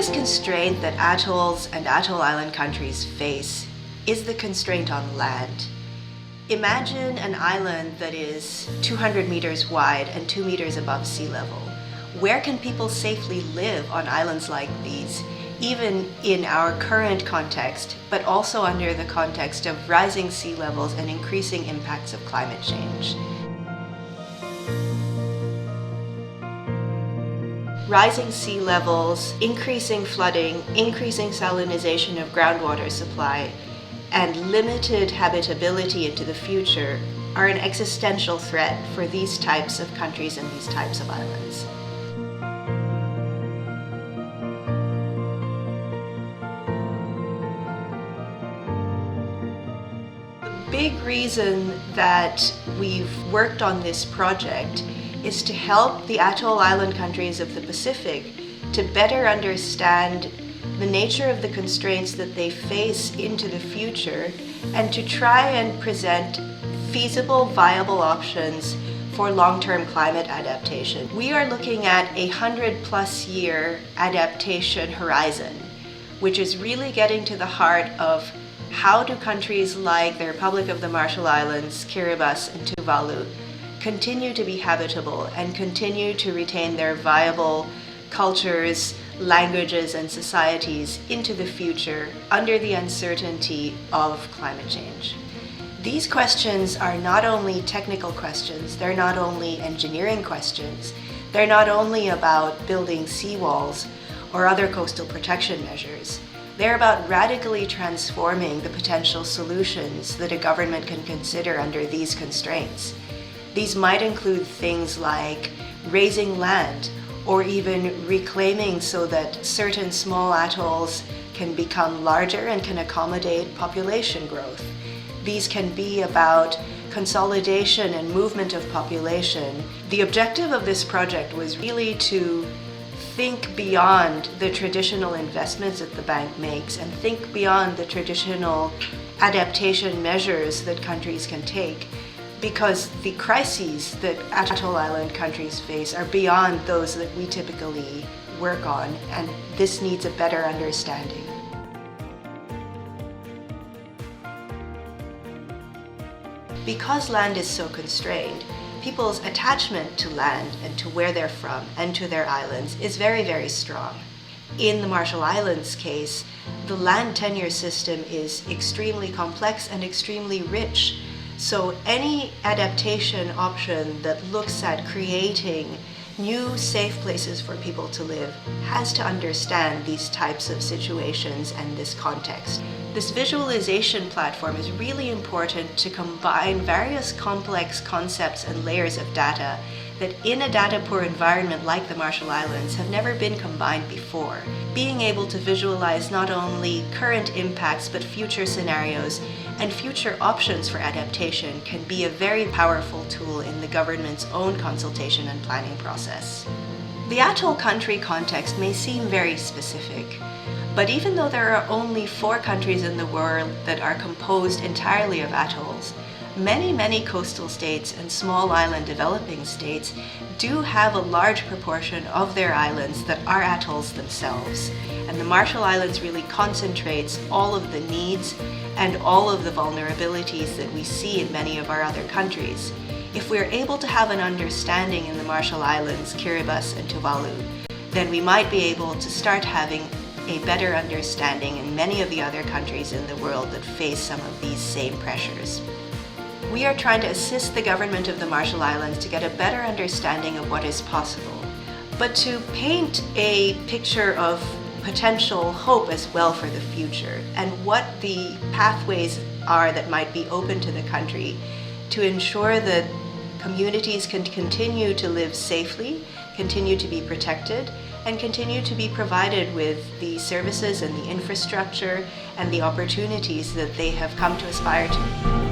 biggest constraint that atolls and atoll island countries face is the constraint on land. Imagine an island that is 200 meters wide and 2 meters above sea level. Where can people safely live on islands like these, even in our current context, but also under the context of rising sea levels and increasing impacts of climate change? Rising sea levels, increasing flooding, increasing salinization of groundwater supply, and limited habitability into the future are an existential threat for these types of countries and these types of islands. The big reason that we've worked on this project is to help the atoll island countries of the Pacific to better understand the nature of the constraints that they face into the future and to try and present feasible, viable options for long-term climate adaptation. We are looking at a 100+ year adaptation horizon, which is really getting to the heart of how do countries like the Republic of the Marshall Islands, Kiribati, and Tuvalu continue to be habitable and continue to retain their viable cultures, languages, and societies into the future under the uncertainty of climate change. These questions are not only technical questions, they're not only engineering questions, they're not only about building seawalls or other coastal protection measures. They're about radically transforming the potential solutions that a government can consider under these constraints. These might include things like raising land, or even reclaiming so that certain small atolls can become larger and can accommodate population growth. These can be about consolidation and movement of population. The objective of this project was really to think beyond the traditional investments that the bank makes and think beyond the traditional adaptation measures that countries can take, because the crises that atoll island countries face are beyond those that we typically work on, and this needs a better understanding. Because land is so constrained, people's attachment to land and to where they're from and to their islands is very, very strong. In the Marshall Islands case, the land tenure system is extremely complex and extremely rich. So any adaptation option that looks at creating new safe places for people to live has to understand these types of situations and this context. This visualization platform is really important to combine various complex concepts and layers of data that in a data-poor environment like the Marshall Islands have never been combined before. Being able to visualize not only current impacts but future scenarios and future options for adaptation can be a very powerful tool in the government's own consultation and planning process. The atoll country context may seem very specific, but even though there are only 4 countries in the world that are composed entirely of atolls, many coastal states and small island developing states do have a large proportion of their islands that are atolls themselves. And the Marshall Islands really concentrates all of the needs and all of the vulnerabilities that we see in many of our other countries. If we're able to have an understanding in the Marshall Islands, Kiribati, and Tuvalu, then we might be able to start having a better understanding in many of the other countries in the world that face some of these same pressures. We are trying to assist the government of the Marshall Islands to get a better understanding of what is possible, but to paint a picture of potential hope as well for the future and what the pathways are that might be open to the country to ensure that communities can continue to live safely, continue to be protected, and continue to be provided with the services and the infrastructure and the opportunities that they have come to aspire to.